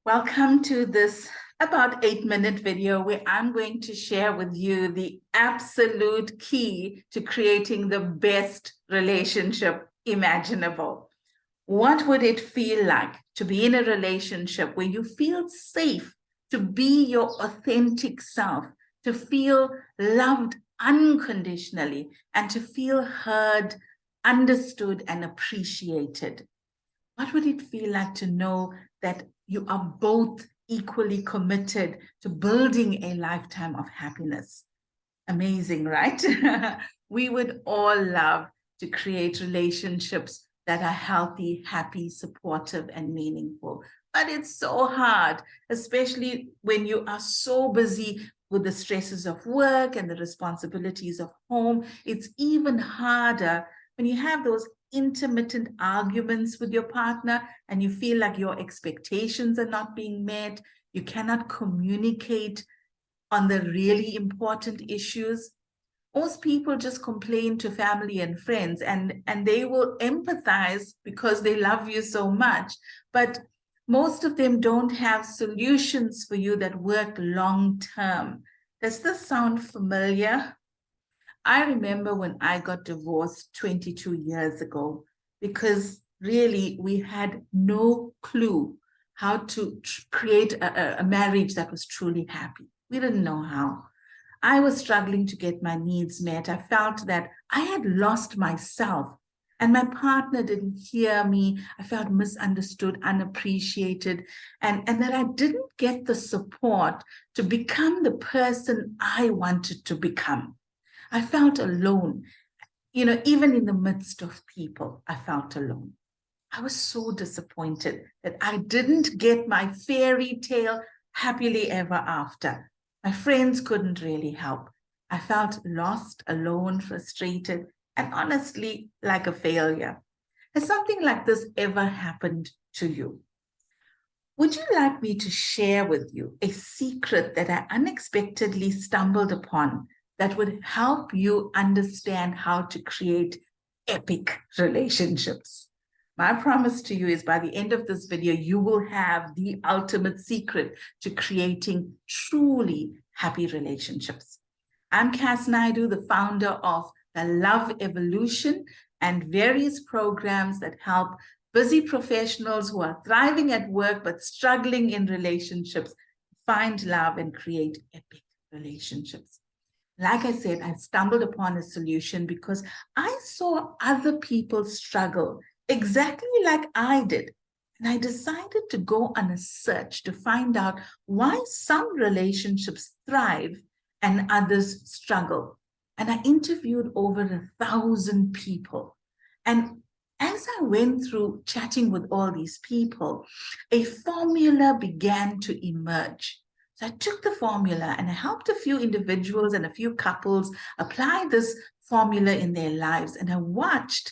Welcome to this about 8-minute video where I'm going to share with you the absolute key to creating the best relationship imaginable. What would it feel like to be in a relationship where you feel safe to be your authentic self, to feel loved unconditionally, and to feel heard, understood, and appreciated? What would it feel like to know that you are both equally committed to building a lifetime of happiness? Amazing, right? We would all love to create relationships that are healthy, happy, supportive, and meaningful. But it's so hard, especially when you are so busy with the stresses of work and the responsibilities of home. It's even harder when you have those intermittent arguments with your partner and you feel like your expectations are not being met. You cannot communicate on the really important issues. Most people just complain to family and friends, and they will empathize because they love you so much. But most of them don't have solutions for you that work long term. Does this sound familiar? I remember when I got divorced 22 years ago, because really we had no clue how to create a marriage that was truly happy. We didn't know how. I was struggling to get my needs met. I felt that I had lost myself and my partner didn't hear me. I felt misunderstood, unappreciated, and that I didn't get the support to become the person I wanted to become. I felt alone. Even in the midst of people, I felt alone. I was so disappointed that I didn't get my fairy tale happily ever after. My friends couldn't really help. I felt lost, alone, frustrated, and honestly like a failure. Has something like this ever happened to you? Would you like me to share with you a secret that I unexpectedly stumbled upon that would help you understand how to create epic relationships? My promise to you is by the end of this video, you will have the ultimate secret to creating truly happy relationships. I'm Cass Naidu, the founder of the Love Evolution and various programs that help busy professionals who are thriving at work but struggling in relationships find love and create epic relationships. Like I said, I stumbled upon a solution because I saw other people struggle exactly like I did. And I decided to go on a search to find out why some relationships thrive and others struggle. And I interviewed over 1,000 people. And as I went through chatting with all these people, a formula began to emerge. So I took the formula and I helped a few individuals and a few couples apply this formula in their lives. And I watched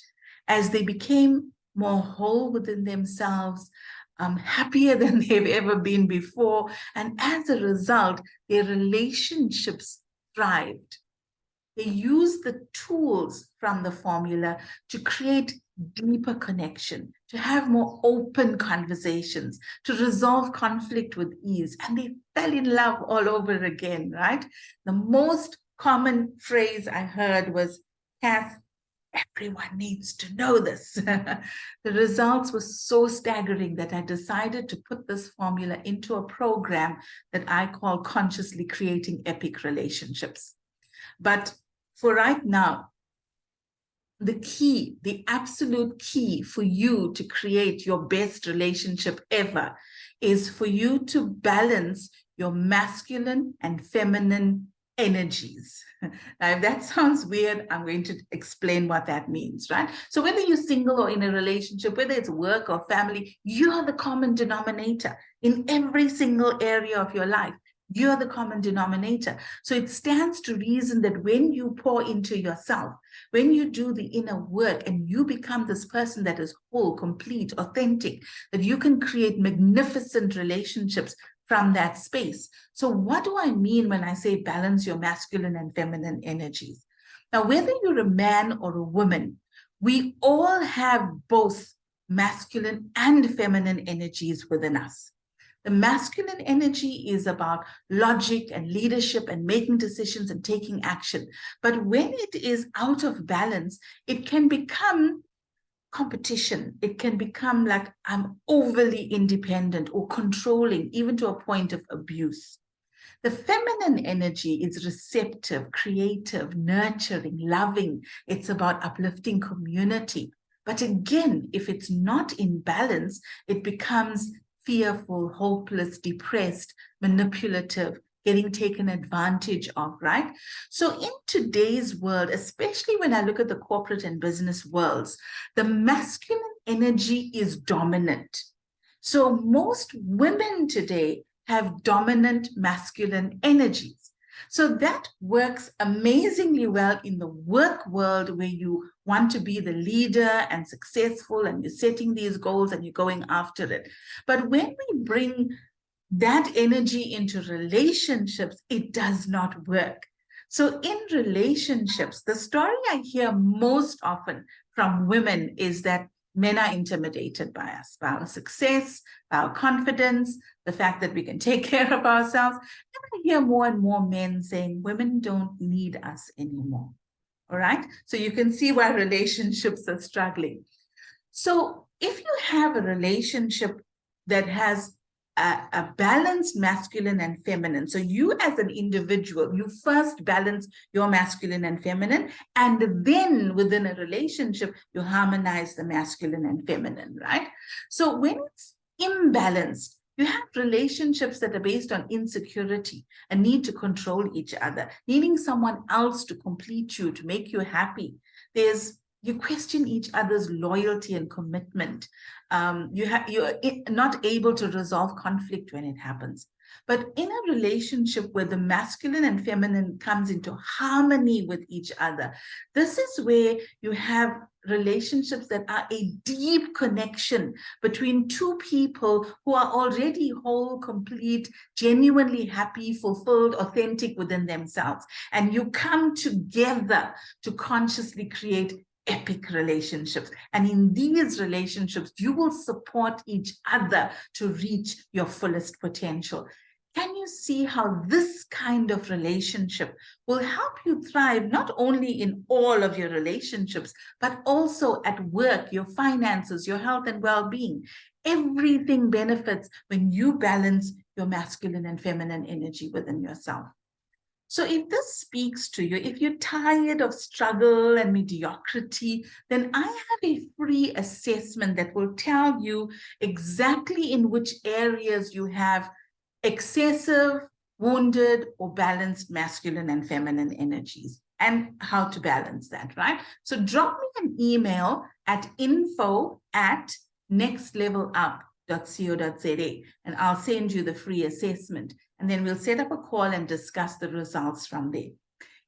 as they became more whole within themselves, happier than they've ever been before. And as a result, their relationships thrived. They used the tools from the formula to create deeper connection, to have more open conversations, to resolve conflict with ease. And they fell in love all over again, right? The most common phrase I heard was, Cass, everyone needs to know this. The results were so staggering that I decided to put this formula into a program that I call Consciously Creating Epic Relationships. But for right now, the absolute key for you to create your best relationship ever is for you to balance your masculine and feminine energies. Now, if that sounds weird, I'm going to explain what that means, right? So whether you're single or in a relationship, whether it's work or family, you're the common denominator in every single area of your life. You're the common denominator. So it stands to reason that when you pour into yourself, when you do the inner work and you become this person that is whole, complete, authentic, that you can create magnificent relationships from that space. So what do I mean when I say balance your masculine and feminine energies? Now, whether you're a man or a woman, we all have both masculine and feminine energies within us. The masculine energy is about logic and leadership and making decisions and taking action. But when it is out of balance, it can become competition. It can become like I'm overly independent or controlling, even to a point of abuse. The feminine energy is receptive, creative, nurturing, loving. It's about uplifting community. But again, if it's not in balance, it becomes fearful, hopeless, depressed, manipulative, getting taken advantage of, right? So in today's world, especially when I look at the corporate and business worlds, the masculine energy is dominant. So most women today have dominant masculine energies. So that works amazingly well in the work world where you want to be the leader and successful and you're setting these goals and you're going after it. But when we bring that energy into relationships, it does not work. So in relationships, the story I hear most often from women is that men are intimidated by us, by our success, by our confidence, the fact that we can take care of ourselves. And I hear more and more men saying women don't need us anymore. All right. So you can see why relationships are struggling. So if you have a relationship that has a balanced masculine and feminine. So you as an individual, you first balance your masculine and feminine, and then within a relationship, you harmonize the masculine and feminine, right? So when it's imbalanced, you have relationships that are based on insecurity, a need to control each other, needing someone else to complete you, to make you happy. You question each other's loyalty and commitment. You're not able to resolve conflict when it happens. But in a relationship where the masculine and feminine comes into harmony with each other, this is where you have relationships that are a deep connection between two people who are already whole, complete, genuinely happy, fulfilled, authentic within themselves. And you come together to consciously create epic relationships. And in these relationships, you will support each other to reach your fullest potential. Can you see how this kind of relationship will help you thrive, not only in all of your relationships, but also at work, your finances, your health and well-being? Everything benefits when you balance your masculine and feminine energy within yourself. So if this speaks to you, if you're tired of struggle and mediocrity, then I have a free assessment that will tell you exactly in which areas you have excessive, wounded, or balanced masculine and feminine energies and how to balance that, right? So drop me an email at info@nextlevelup.co.za and I'll send you the free assessment. And then we'll set up a call and discuss the results from there.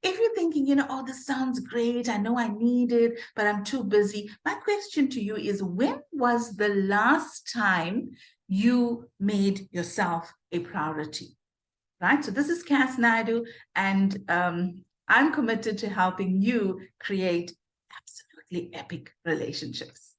If you're thinking, oh, this sounds great, I know I need it, but I'm too busy. My question to you is, when was the last time you made yourself a priority, right? So this is Cass Naidu, and I'm committed to helping you create absolutely epic relationships.